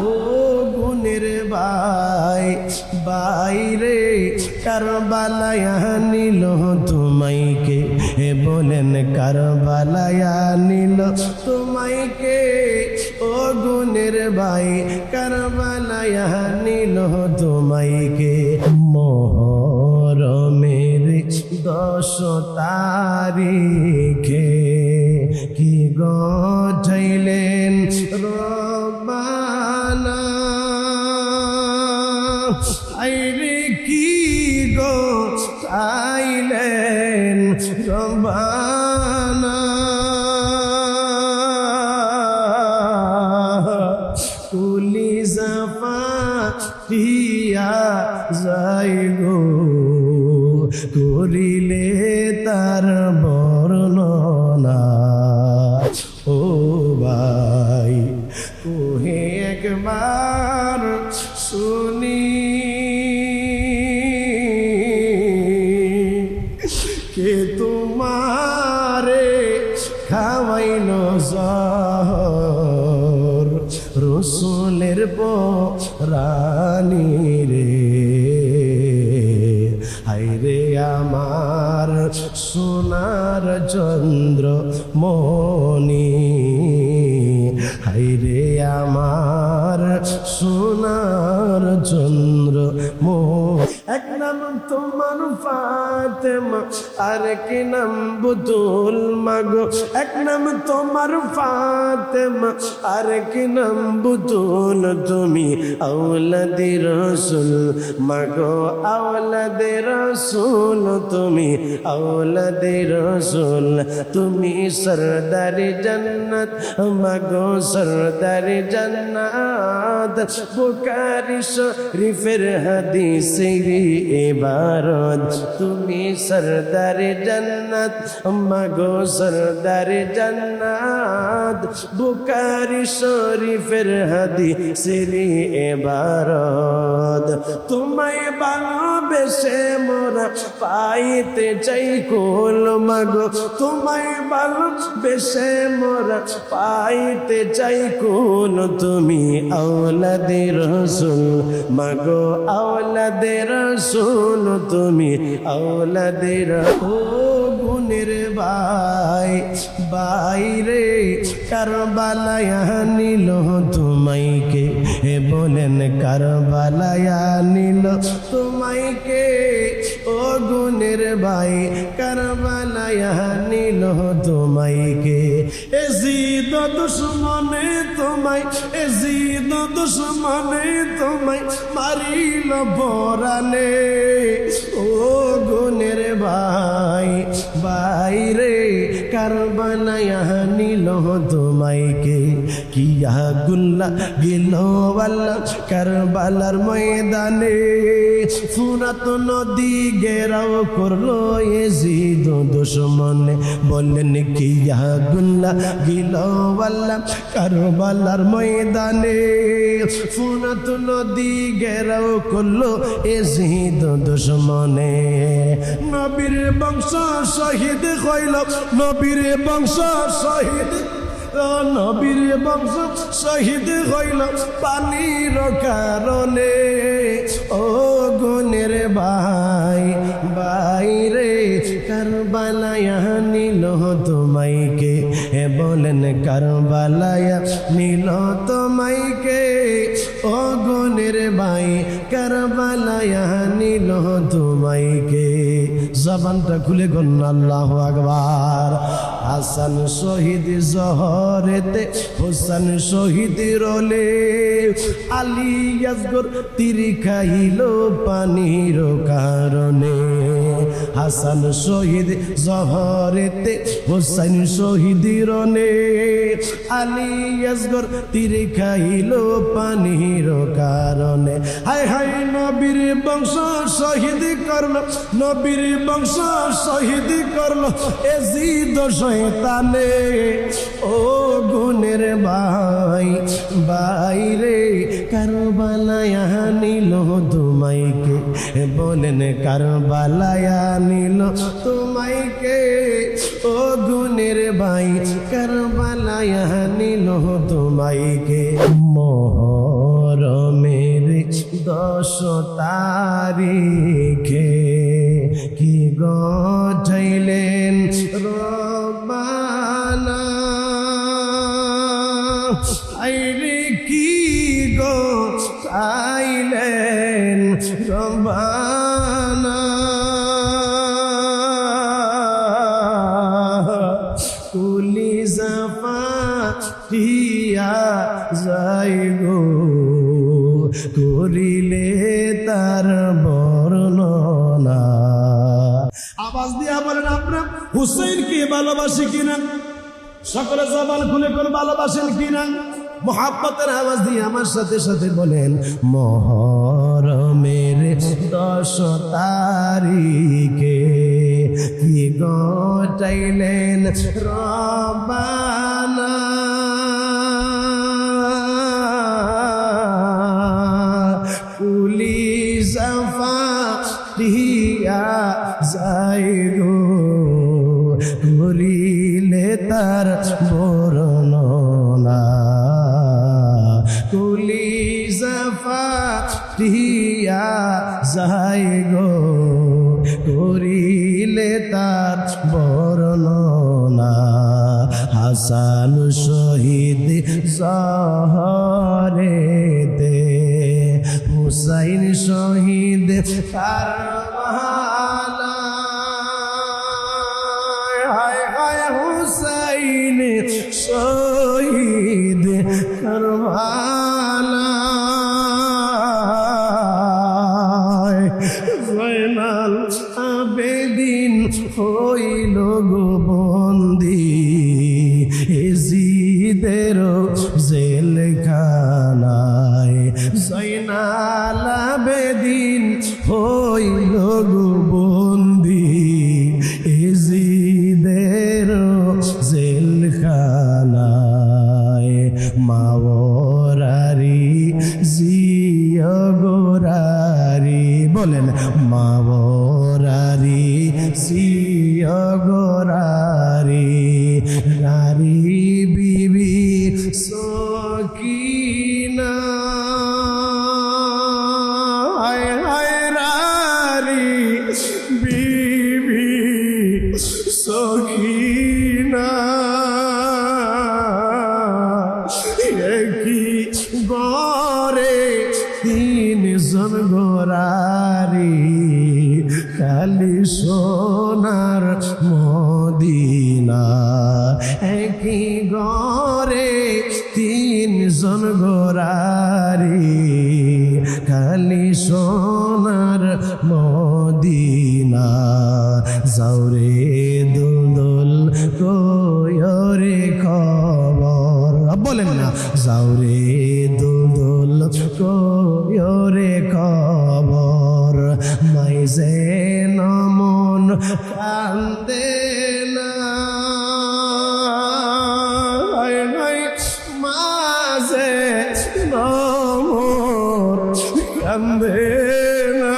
ও গুণের ভাই বাইরে কারবালায় নিল তোমাইকে বলেন কারবালায় নিল তোমাইকে ও গুণের ভাই কারবালায় নিল তোমাইকে মোহরমের 10 তারিখে কি গঠাইলেন রব্বানা আইরে কি গঠাইলেন রব্বানা কলিজা ফাটিয়া যায় গো করিলে তার বর্ণনা ও ভাই কোহে একবার শুনি কে তোমারে খাওয়াইল জহর রসুলের পরানি রে হায়রে আমার সোনার চন্দ্র মনি হায়রে আমার সোনার চন্দ্র মনি এক নাম তোমার ফাতেমা আর কি নাম বুতুল মাগো এক নাম তোমার ফাতেমা আর কি নাম বুতুল তুমি আওলাদে রসুল মাগো আওলাদে রসুল তুমি আওলাদে রসুল তুমি সরদারি জান্নাত মাগো সরদারি জান্নাত বুখারী শরীফের হাদিসের ইবারত তুমি সরদারি জান্নাত মাগো সরদারি জান্নাত বুখারী শরীফের হাদিসের ইবারত তোমায় ভালোবেসে মোরা পাইতে চাই কুল মাগো তোমায় ভালোবেসে মোরা পাইতে চাই কুল তুমি আওলাদে রসুল মাগো আওলাদে রসুল তুমি আওলাদে ও গুণের ভাই বাইরে কারবালায় নিল তোমাইকে বলেন কারবালায় নিল তোমাইকে ও গুণের ভাই কারবালায় নিল তোমাইকে এজিদ দুশ্মনে তোমায় এজিদ দুশ্মনে তোমায় মারিল পরানে ও গুণের ভাই বাইরে কারবালায় নিল তোমাইকে কিয়া গুল্লা গেল আল্লাহ কারবালার ময়দানে ফুরাত নদী ঘেরাও করলো এজিদ দুশ্মনে বললেন কিয়া গুল্লা গেল আল্লাহ কারবালার ময়দানে ফুরাত নদী ঘেরাও করলো এজিদ দুশ্মনে নবীর বংশ শহীদ হইল নবীর বংশ শহীদ নবীর বংশ শহীদ হইল পানির কারণে ও গুণের ভাই বাইরে কারবালায় নিল তোমাইকে বলেন কারবালায় নিল তোমাইকে ও গুণের ভাই কারবালায় নিল তোমাইকে জবানটা খুলে গণ আল্লাহু আকবার হাসান শহীদ জহরেতে হোসেন শহীদ রলে আলী আসগর তীর খাইল পানির কারণে হাসান শহীদ জহরেতে হোসেন শহীদ রলে আলী আসগর তীর খাইল পানির কারণে হায় হায় নবীর বংশ শহীদ করল নবীর বংশ শহীদ করল এজিদ শয়তানে ও গুণের ভাই বাইরে কারবালায় নিল তোমাইকে বলেন কারবালায় নিল তোমাইকে ও গুণের ভাই কারবালায় নিল তোমাইকে মোহ তারিখে কি গঠাইলেন রব্বানা, আইরে কি গঠাইলেন রব্বানা, কলিজা ফাটিয়া যায় গো করিলে তার বর্ণনা। আওয়াজ দিয়া বলেন আপনারা হুসাইনকে ভালোবাসি কিনা? সকলে জবান খুলে কোন ভালোবাসেন কিনা? মোহাব্বতের আওয়াজ দিয়ে আমার সাথে সাথে বলেন মুহররমের 10 তারিখে কি গঠাইলেন রব্বানা, কলিজা ফাটিয়া যায় গো করিলে তার বর্ণনা, কলিজা ফাটিয়া যায় গো করিলে তার বর্ণনা। হাসান শহীদ জহরেতে, হুসাইন শহীদ কারবালায়, হায় হায় হুসাইন শহীদ কারবালায়, জয়নাল আবেদিন হইল গো বন্দী এজিদের জেলখানায়, জয়নাল আবেদিন হইল গো বন্দী এজিদের জেলখানায়, মাওরারি জিয়া গোরারি, বলেন মাওরারি জিয়া গোরারি, নারী বিবি সকিনা, হায় হায় নারী বিবি সকিনা, একই গরে 3 জন গোরারি, খালি সোনার মদিনা, একই গরে 3 জন গোরারি, খালি সোনার মদিনা, যাওরে দুলদুল কয়রে খবর, বলেন না যাওরে দুলদুল কয়রে খবর, মাইজে নমন কান্দে না, মাঝে নমন কান্দে না,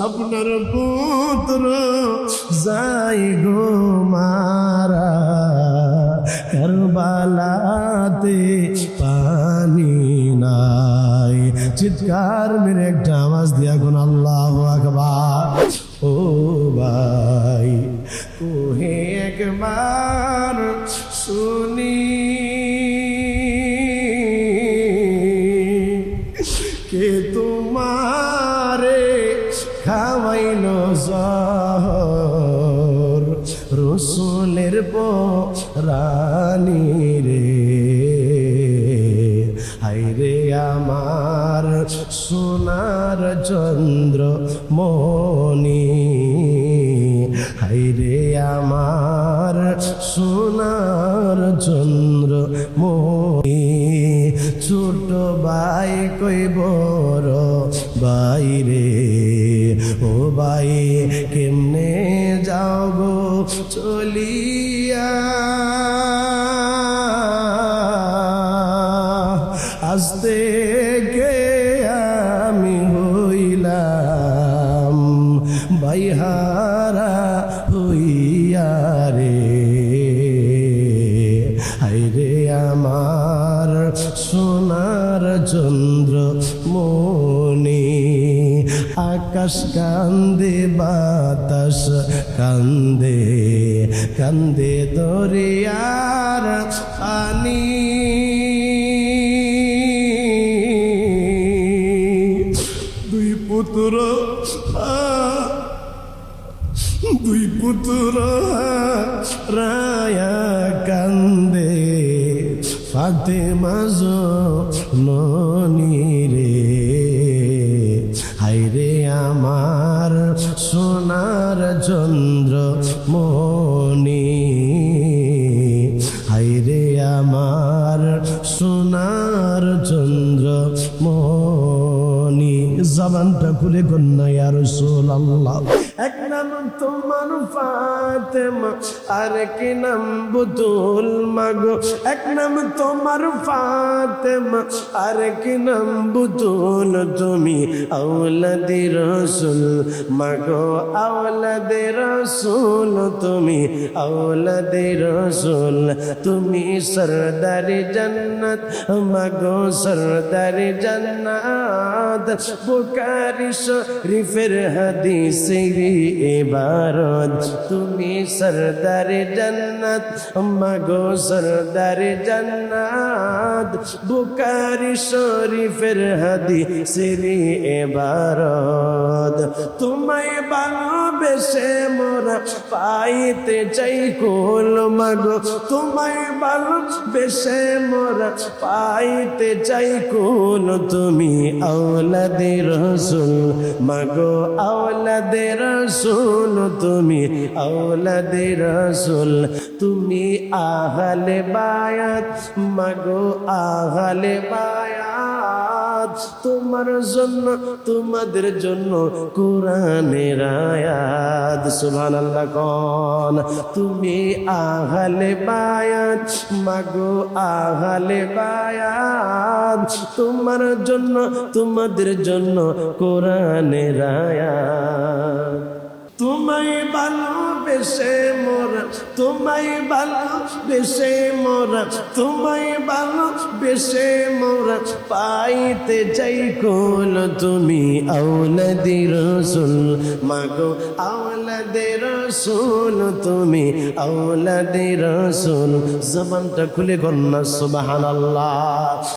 আপনার পুত্র যাই গো মারা কারবালাতে পানি নাই। চিৎকার মেরে একটা আওয়াজ দিয়া গুন আল্লাহু আকবার। ও ভাই কোহে একবার শুনি কে তোমারে খাওয়াইল জহর রসুলের রানী রে, হাইরে আমার সোনার চন্দ্র মনি, হাইরে আমার সোনার চন্দ্র মনি, ছোট ভাই কই বড় বাইরে, ও ভাই কেমনে যাও গো চলিয়া, আস্তে কে আমি হইলাম বাইহারা হইয়া রে, হাইরে আমার সোনার চন্দ্র মনি আকাশ কান্দে বাতাস কান্দে কান্দে দরিয়ার পানি দুই পুত্র রায়া কান্দে ফাতেমা জননী রে হায়রে আমার সোনার চন্দ্র মনি হায়রে আমার সোনার চন্দ্র মনি জবানটা খুলে কন্যা ইয়া রাসূলুল্লাহ এক নাম তোমার ফাতেমা আর কি নাম বুতুল মাগো এক নাম তোমার ফাতেমা আর কি নাম বুতুল তুমি আওলাদে রাসূল মাগো আওলাদে রাসূল তুমি আওলাদে রাসূল তুমি সরদারে জান্নাত মাগো সরদারে জান্নাত বুখারী শরীফের হাদিসে ইবারত তুমি সরদারে জান্নাত মাগো সরদারে জান্নাত বুখারী শরীফের হাদিসের ইবারত তোমায় ভালোবেসে মোরা পাইতে চাই কুল মাগো তোমায় ভালোবেসে মোরা পাইতে চাই কুল তুমি আওলাদে রাসূল মাগো আওলাদে রাসূল তুমি আওলাদে রাসূল তুমি আহলে বায়াত মাগো আহলে বায়াত তোমার জন্য তোমাদের জন্য কোরআনের আয়াত সুবহানাল্লাহ কোন তুমি আহলে বায়াত মাগো আহলে বায়াত তোমার জন্য তোমাদের জন্য কোরআনের আয়াত তোমায় ভালোবেসে মোরা তোমায় ভালোবেসে মোরা তোমায় ভালোবেসে মোরা পাইতে চাই কুল তুমি আওলাদে রাসূল মাগো আওলাদে রাসূল তুমি আওলাদে রাসূল জবানটা খুলে কন্যা সুবহানাল্লাহ।